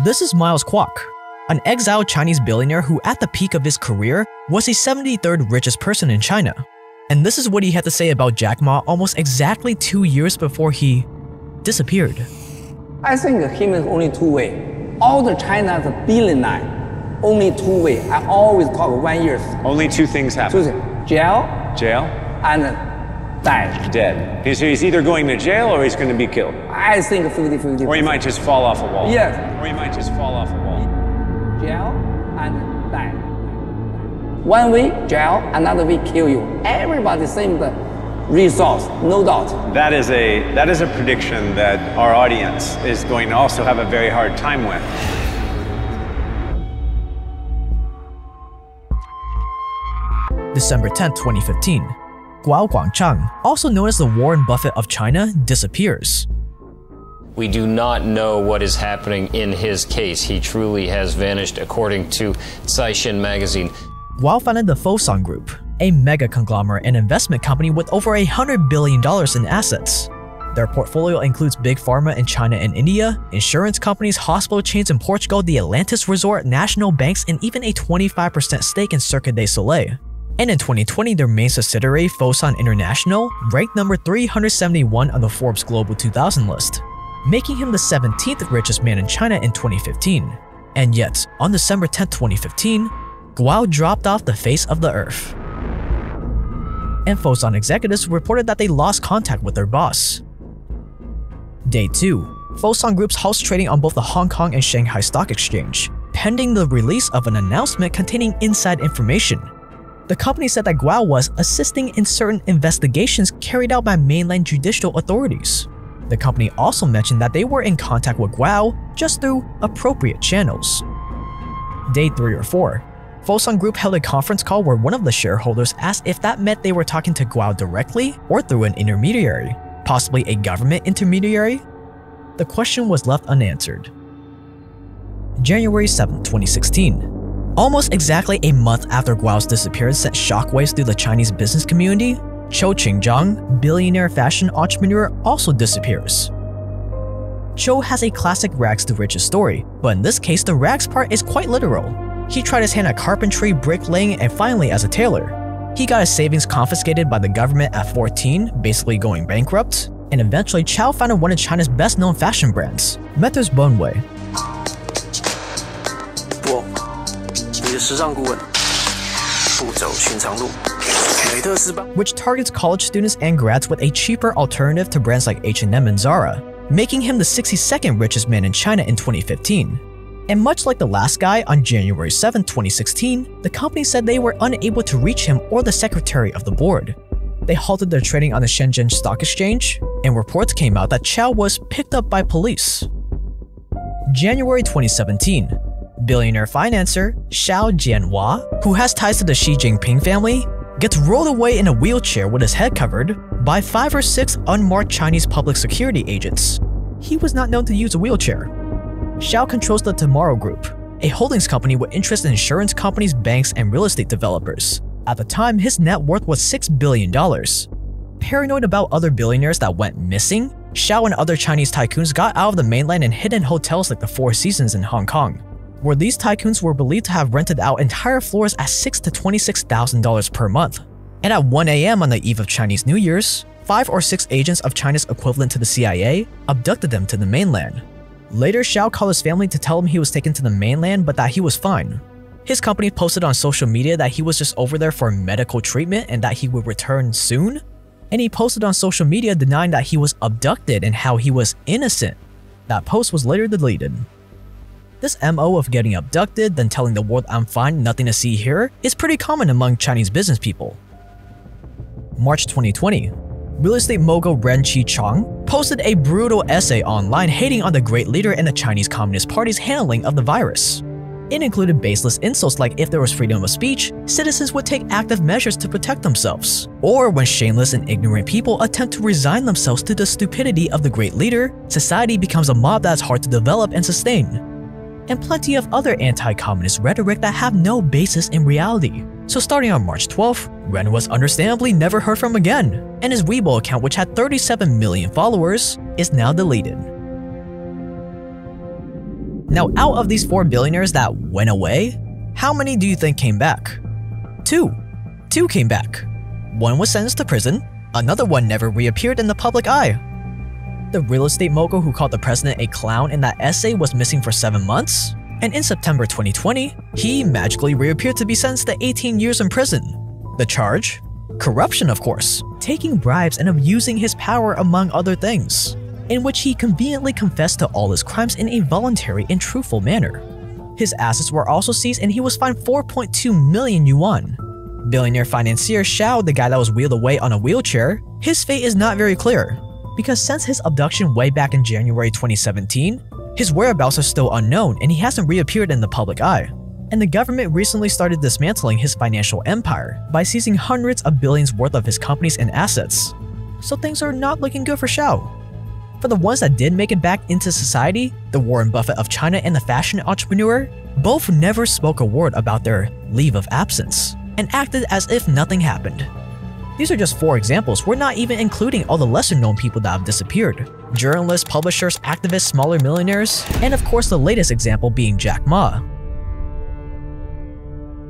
This is Miles Kwok, an exiled Chinese billionaire who at the peak of his career was the 73rd richest person in China. And this is what he had to say about Jack Ma almost exactly 2 years before he disappeared. I think him is only two way. All the China's billionaire, only two way. I always talk 1 year. Only two things happen. Jail and die. Dead. So he's either going to jail or he's going to be killed. I think 50-50. Or he might just fall off a wall. Yes. Or he might just fall off a wall. Jail and die. One way jail, another way kill you. Everybody same the resource, no doubt. That is a prediction that our audience is going to also have a very hard time with. December 10, 2015. Guo Guangchang, also known as the Warren Buffett of China, disappears. We do not know what is happening in his case. He truly has vanished, according to Caixin magazine. Guo founded the Fosun Group, a mega conglomerate and investment company with over $100 billion in assets. Their portfolio includes big pharma in China and India, insurance companies, hospital chains in Portugal, the Atlantis Resort, national banks, and even a 25% stake in Cirque du Soleil. And in 2020, their main subsidiary, Fosun International, ranked number 371 on the Forbes Global 2000 list, making him the 17th richest man in China in 2015. And yet, on December 10, 2015, Guo dropped off the face of the earth. And Fosun executives reported that they lost contact with their boss. Day 2. Fosun Group's halts trading on both the Hong Kong and Shanghai Stock Exchange, pending the release of an announcement containing inside information. The company said that Guo was assisting in certain investigations carried out by mainland judicial authorities. The company also mentioned that they were in contact with Guo just through appropriate channels. Day 3 or 4. Fosun Group held a conference call where one of the shareholders asked if that meant they were talking to Guo directly or through an intermediary, possibly a government intermediary. The question was left unanswered. January 7, 2016. Almost exactly a month after Guo's disappearance sent shockwaves through the Chinese business community, Zhou Chengjian, billionaire fashion entrepreneur, also disappears. Zhou has a classic rags to riches story, but in this case the rags part is quite literal. He tried his hand at carpentry, bricklaying, and finally as a tailor. He got his savings confiscated by the government at 14, basically going bankrupt, and eventually Zhou founded one of China's best-known fashion brands, Metter's Bonwe. Which targets college students and grads with a cheaper alternative to brands like H&M and Zara, making him the 62nd richest man in China in 2015. And much like the last guy, on January 7, 2016, the company said they were unable to reach him or the secretary of the board. They halted their trading on the Shenzhen Stock Exchange, and reports came out that Zhou was picked up by police. January 2017. Billionaire financer Xiao Jianhua, who has ties to the Xi Jinping family, gets rolled away in a wheelchair with his head covered by 5 or 6 unmarked Chinese public security agents. He was not known to use a wheelchair. Xiao controls the Tomorrow Group, a holdings company with interest in insurance companies, banks, and real estate developers. At the time, his net worth was $6 billion. Paranoid about other billionaires that went missing, Xiao and other Chinese tycoons got out of the mainland and hid in hotels like the Four Seasons in Hong Kong, where these tycoons were believed to have rented out entire floors at $6,000 to $26,000 per month. And at 1 a.m. on the eve of Chinese New Year's, 5 or 6 agents of China's equivalent to the CIA abducted them to the mainland. Later, Xiao called his family to tell him he was taken to the mainland but that he was fine. His company posted on social media that he was just over there for medical treatment and that he would return soon. And he posted on social media denying that he was abducted and how he was innocent. That post was later deleted. This MO of getting abducted, then telling the world I'm fine, nothing to see here, is pretty common among Chinese business people. March 2020. Real estate mogul Ren Qichang posted a brutal essay online hating on the great leader and the Chinese Communist Party's handling of the virus. It included baseless insults like if there was freedom of speech, citizens would take active measures to protect themselves, or when shameless and ignorant people attempt to resign themselves to the stupidity of the great leader, society becomes a mob that's hard to develop and sustain. And plenty of other anti-communist rhetoric that have no basis in reality. So starting on March 12th, Ren was understandably never heard from again, and his Weibo account, which had 37 million followers, is now deleted. Now, out of these 4 billionaires that went away, how many do you think came back? 2. 2 came back. One was sentenced to prison, another one never reappeared in the public eye. The real estate mogul who called the president a clown in that essay was missing for 7 months, and in September 2020, he magically reappeared to be sentenced to 18 years in prison. The charge? Corruption, of course, taking bribes and abusing his power among other things, in which he conveniently confessed to all his crimes in a voluntary and truthful manner. His assets were also seized and he was fined 4.2 million yuan. Billionaire financier Shao, the guy that was wheeled away on a wheelchair, his fate is not very clear, because since his abduction way back in January 2017, his whereabouts are still unknown and he hasn't reappeared in the public eye. And the government recently started dismantling his financial empire by seizing hundreds of billions worth of his companies and assets. So things are not looking good for Shao. For the ones that did make it back into society, the Warren Buffett of China and the fashion entrepreneur, both never spoke a word about their leave of absence and acted as if nothing happened. These are just 4 examples. We're not even including all the lesser known people that have disappeared. Journalists, publishers, activists, smaller millionaires, and of course the latest example being Jack Ma.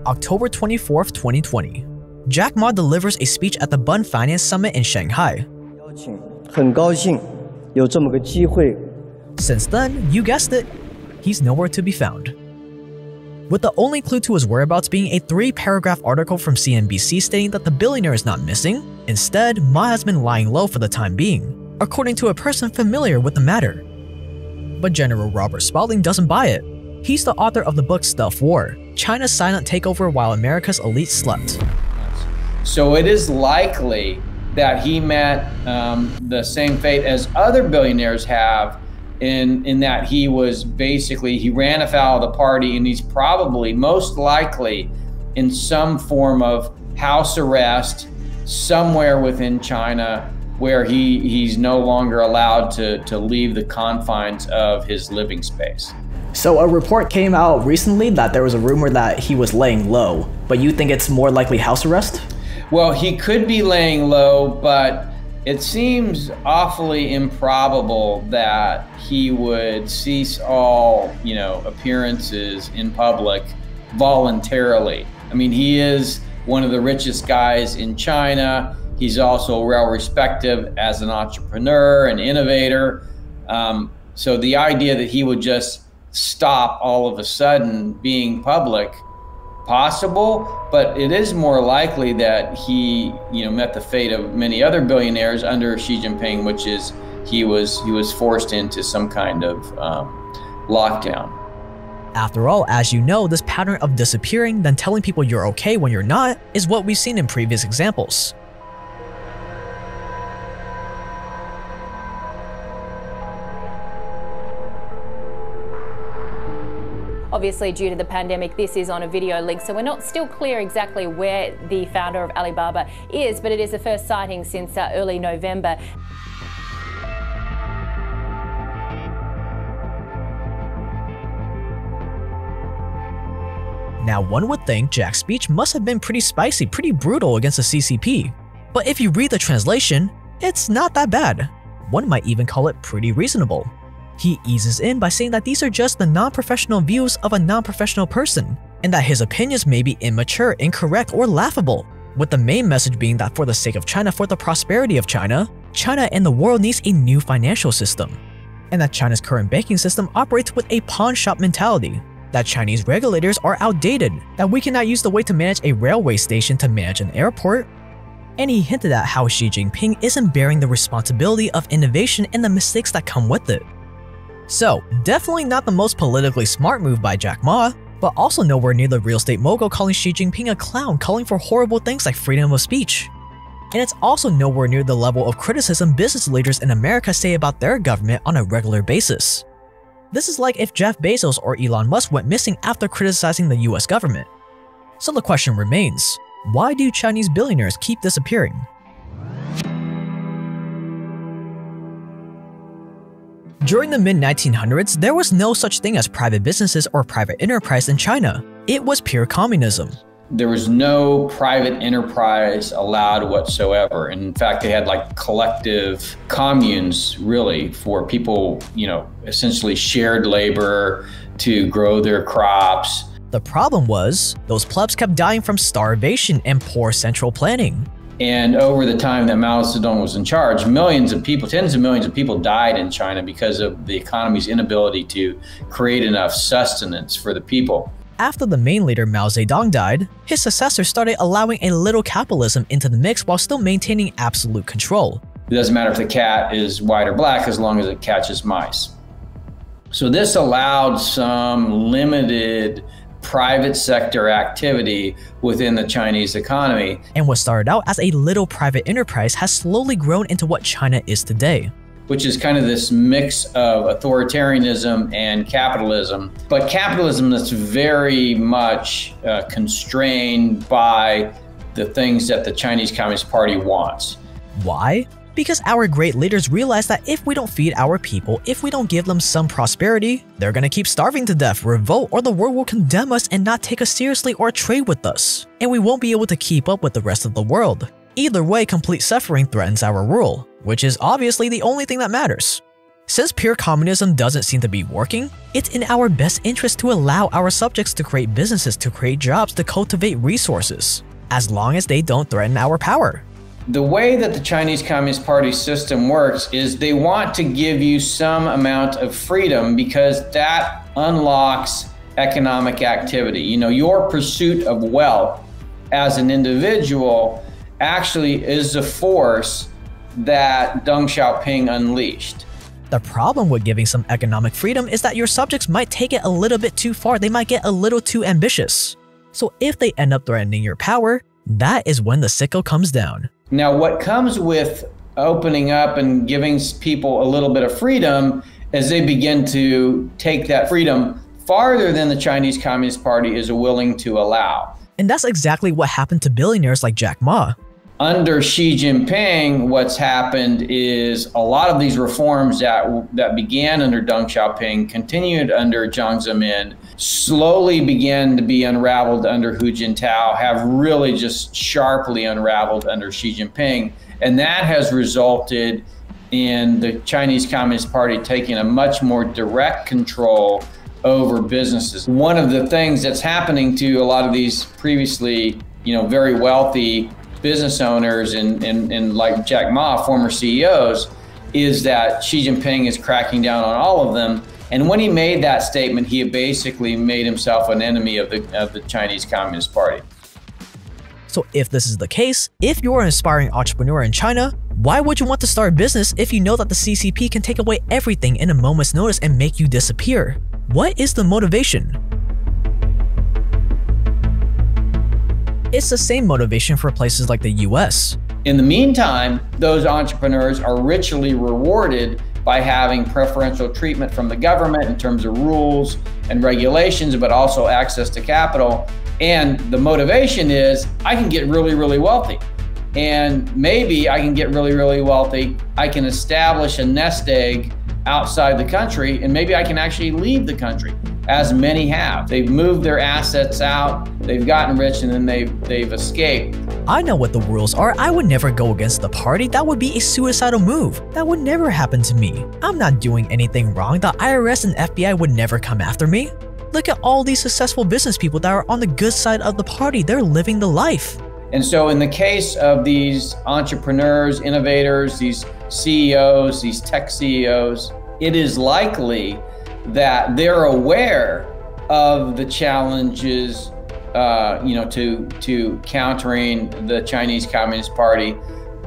October 24th, 2020. Jack Ma delivers a speech at the Bund Finance Summit in Shanghai. Since then, you guessed it, he's nowhere to be found. With the only clue to his whereabouts being a 3-paragraph article from CNBC stating that the billionaire is not missing, instead, Ma has been lying low for the time being, according to a person familiar with the matter. But General Robert Spalding doesn't buy it. He's the author of the book Stealth War, China's Silent Takeover While America's Elite Slept. So it is likely that he met the same fate as other billionaires have, in that he was basically, he ran afoul of the party, and he's probably most likely in some form of house arrest somewhere within China where he's no longer allowed to leave the confines of his living space. So a report came out recently that there was a rumor that he was laying low, but you think it's more likely house arrest? Well, he could be laying low, but it seems awfully improbable that he would cease all, appearances in public voluntarily. I mean, he is one of the richest guys in China. He's also well respected as an entrepreneur and innovator. So the idea that he would just stop all of a sudden being public, possible, but it is more likely that he, met the fate of many other billionaires under Xi Jinping, which is he was forced into some kind of lockdown. After all, as you know, this pattern of disappearing, then telling people you're okay when you're not, is what we've seen in previous examples. Obviously, due to the pandemic, this is on a video link, so we're not still clear exactly where the founder of Alibaba is, but it is the first sighting since early November. Now, one would think Jack's speech must have been pretty spicy, pretty brutal against the CCP. But if you read the translation, it's not that bad. One might even call it pretty reasonable. He eases in by saying that these are just the non-professional views of a non-professional person, and that his opinions may be immature, incorrect, or laughable, with the main message being that for the sake of China, for the prosperity of China, China and the world needs a new financial system, and that China's current banking system operates with a pawn shop mentality, that Chinese regulators are outdated, that we cannot use the way to manage a railway station to manage an airport, and he hinted at how Xi Jinping isn't bearing the responsibility of innovation and the mistakes that come with it. So, definitely not the most politically smart move by Jack Ma, but also nowhere near the real estate mogul calling Xi Jinping a clown, calling for horrible things like freedom of speech. And it's also nowhere near the level of criticism business leaders in America say about their government on a regular basis. This is like if Jeff Bezos or Elon Musk went missing after criticizing the US government. So the question remains, why do Chinese billionaires keep disappearing? During the mid-1900s, there was no such thing as private businesses or private enterprise in China. It was pure communism. there was no private enterprise allowed whatsoever. In fact, they had like collective communes, really, for people, essentially shared labor to grow their crops. The problem was, those plebs kept dying from starvation and poor central planning. And over the time that Mao Zedong was in charge, millions of people, tens of millions of people died in China because of the economy's inability to create enough sustenance for the people. After the main leader Mao Zedong died, his successor started allowing a little capitalism into the mix while still maintaining absolute control. It doesn't matter if the cat is white or black as long as it catches mice. So this allowed some limited private sector activity within the Chinese economy. And what started out as a little private enterprise has slowly grown into what China is today, which is kind of this mix of authoritarianism and capitalism, but capitalism that's very much constrained by the things that the Chinese Communist Party wants. Why? Because our great leaders realized that if we don't feed our people, if we don't give them some prosperity, they're gonna keep starving to death, revolt, or the world will condemn us and not take us seriously or trade with us. And we won't be able to keep up with the rest of the world. Either way, complete suffering threatens our rule, which is obviously the only thing that matters. Since pure communism doesn't seem to be working, it's in our best interest to allow our subjects to create businesses, to create jobs, to cultivate resources, as long as they don't threaten our power. The way that the Chinese Communist Party system works is they want to give you some amount of freedom because that unlocks economic activity. Your pursuit of wealth as an individual actually is a force that Deng Xiaoping unleashed. The problem with giving some economic freedom is that your subjects might take it a little bit too far. They might get a little too ambitious. So if they end up threatening your power, that is when the sickle comes down. Now, what comes with opening up and giving people a little bit of freedom is they begin to take that freedom farther than the Chinese Communist Party is willing to allow. And that's exactly what happened to billionaires like Jack Ma. Under Xi Jinping, what's happened is a lot of these reforms that began under Deng Xiaoping, continued under Jiang Zemin, slowly began to be unraveled under Hu Jintao, have really just sharply unraveled under Xi Jinping. And that has resulted in the Chinese Communist Party taking a much more direct control over businesses. One of the things that's happening to a lot of these previously, very wealthy business owners and like Jack Ma, former CEOs, is that Xi Jinping is cracking down on all of them. And when he made that statement, he basically made himself an enemy of the Chinese Communist Party. So if this is the case, if you're an aspiring entrepreneur in China, why would you want to start a business if you know that the CCP can take away everything in a moment's notice and make you disappear? What is the motivation? It's the same motivation for places like the US. In the meantime, those entrepreneurs are richly rewarded by having preferential treatment from the government in terms of rules and regulations, but also access to capital. And the motivation is, I can get really, really wealthy. And maybe I can get really, really wealthy. I can establish a nest egg outside the country, and maybe I can actually leave the country, as many have. They've moved their assets out, they've gotten rich, and then they've escaped. I know what the rules are. I would never go against the party. That would be a suicidal move. That would never happen to me. I'm not doing anything wrong. The IRS and FBI would never come after me. Look at all these successful business people that are on the good side of the party. They're living the life. And so in the case of these entrepreneurs, innovators, these CEOs, these tech CEOs, it is likely that they're aware of the challenges to countering the Chinese Communist Party.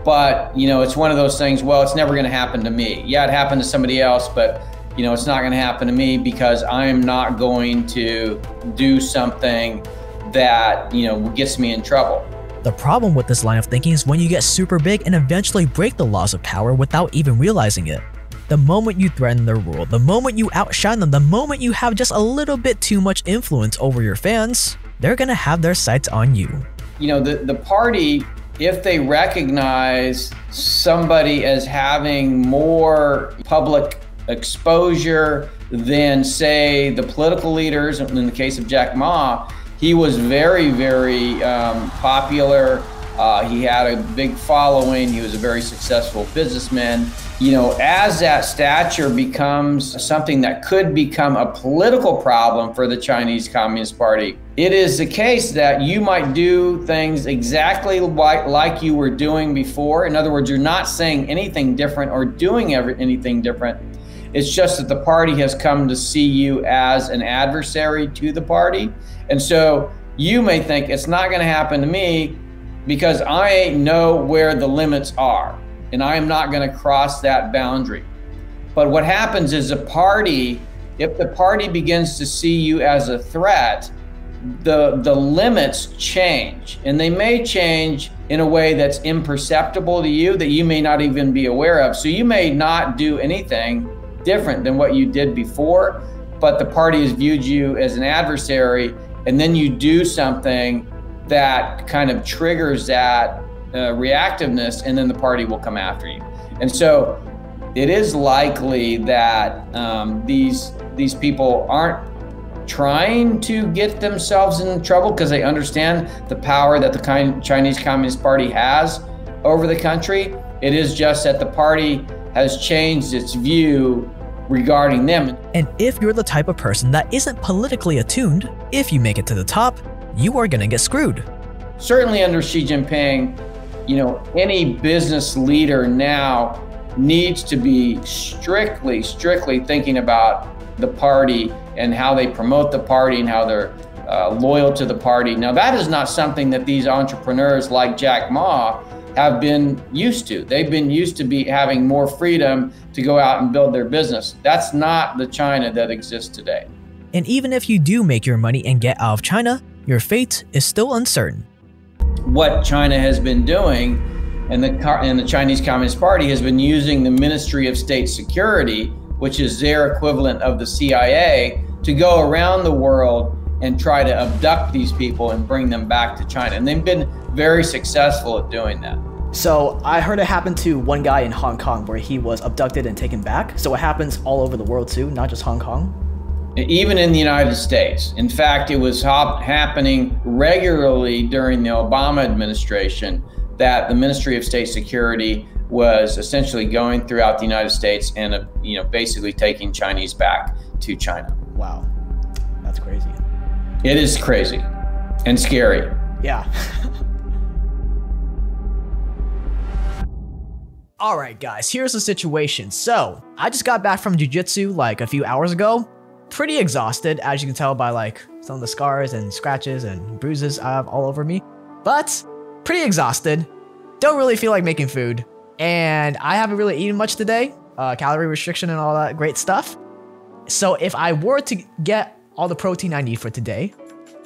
But, it's one of those things, well, it's never going to happen to me. Yeah, it happened to somebody else, but, it's not going to happen to me because I'm not going to do something that, gets me in trouble. The problem with this line of thinking is when you get super big and eventually break the laws of power without even realizing it. The moment you threaten their rule, the moment you outshine them, the moment you have just a little bit too much influence over your fans, they're gonna have their sights on you. The party, if they recognize somebody as having more public exposure than, say, the political leaders, in the case of Jack Ma, He was very, very popular. He had a big following. He was a very successful businessman. You know, as that stature becomes something that could become a political problem for the Chinese Communist Party, it is the case that you might do things exactly like you were doing before. In other words, you're not saying anything different or doing anything different. It's just that the party has come to see you as an adversary to the party. And so you may think it's not going to happen to me because I know where the limits are and I am not going to cross that boundary. But what happens is if the party begins to see you as a threat, the limits change, and they may change in a way that's imperceptible to you, that you may not even be aware of. So you may not do anything different than what you did before, but the party has viewed you as an adversary, and then you do something that kind of triggers that reactiveness, and then the party will come after you. And so it is likely that these people aren't trying to get themselves in trouble because they understand the power that the Chinese Communist Party has over the country. It is just that the party has changed its view regarding them. And if you're the type of person that isn't politically attuned, if you make it to the top, you are gonna get screwed. Certainly under Xi Jinping, you know, any business leader now needs to be strictly thinking about the party and how they promote the party and how they're loyal to the party. Now, that is not something that these entrepreneurs like Jack Ma have been used to. They've been used to having more freedom to go out and build their business. That's not the China that exists today. And even if you do make your money and get out of China, your fate is still uncertain. What China has been doing, and the Chinese Communist Party has been using the Ministry of State Security, which is their equivalent of the CIA, to go around the world and try to abduct these people and bring them back to China. And they've been very successful at doing that. So I heard it happened to one guy in Hong Kong where he was abducted and taken back. So it happens all over the world too, not just Hong Kong? Even in the United States. In fact, it was happening regularly during the Obama administration that the Ministry of State Security was essentially going throughout the United States and basically taking Chinese back to China. Wow, that's crazy. It is crazy and scary. Yeah. Alright guys, here's the situation. So, I just got back from jiu-jitsu like a few hours ago. Pretty exhausted, as you can tell by like some of the scars and scratches and bruises I have all over me. But, pretty exhausted. Don't really feel like making food. And I haven't really eaten much today. Calorie restriction and all that great stuff. So if I were to get all the protein I need for today,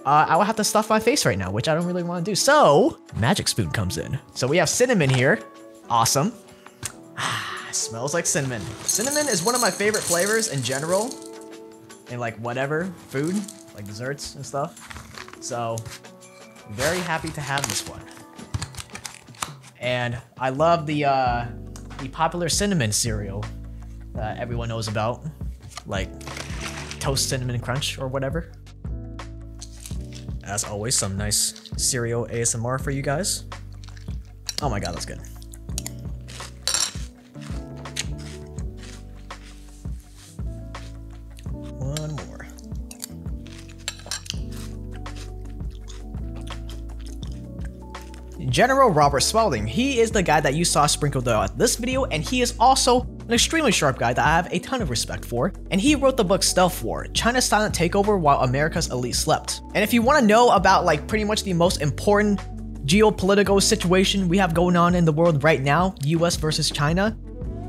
I would have to stuff my face right now, which I don't really want to do. So, magic spoon comes in. So we have cinnamon here. Awesome. Smells like cinnamon. Cinnamon is one of my favorite flavors in general. In like whatever, food, like desserts and stuff. So, very happy to have this one. And I love the popular cinnamon cereal that everyone knows about. Like Toast Cinnamon Crunch or whatever. As always, some nice cereal ASMR for you guys. Oh my god, that's good. One more. General Robert Spalding, he is the guy that you saw sprinkled throughout this video, and he is also an extremely sharp guy that I have a ton of respect for, and he wrote the book Stealth War, China's Silent Takeover While America's Elite Slept. And if you want to know about like pretty much the most important geopolitical situation we have going on in the world right now, US versus China,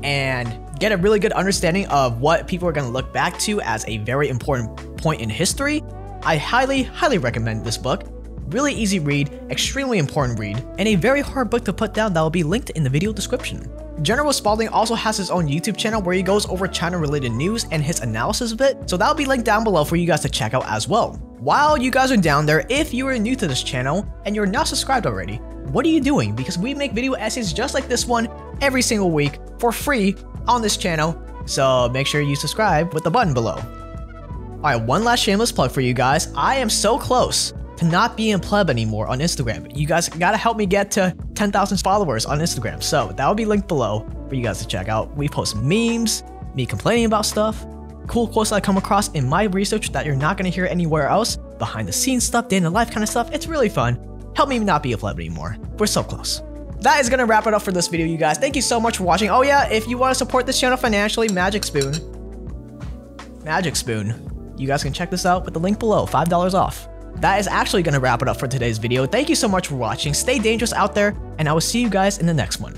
and get a really good understanding of what people are going to look back to as a very important point in history, I highly recommend this book. Really easy read, extremely important read, and a very hard book to put down that will be linked in the video description. General Spalding also has his own YouTube channel where he goes over China-related news and his analysis of it, so that'll be linked down below for you guys to check out as well. While you guys are down there, if you are new to this channel and you're not subscribed already, what are you doing? Because we make video essays just like this one every single week for free on this channel, so make sure you subscribe with the button below. Alright, one last shameless plug for you guys. I am so close to not be in pleb anymore on Instagram. You guys gotta help me get to 10,000 followers on Instagram. So that will be linked below for you guys to check out. We post memes, me complaining about stuff, cool quotes that I come across in my research that you're not gonna hear anywhere else, behind the scenes stuff, day in the life kind of stuff. It's really fun. Help me not be a pleb anymore. We're so close. That is gonna wrap it up for this video, you guys. Thank you so much for watching. Oh yeah, if you want to support this channel financially, Magic Spoon. You guys can check this out with the link below, $5 off. That is actually gonna wrap it up for today's video. Thank you so much for watching. Stay dangerous out there, and I will see you guys in the next one.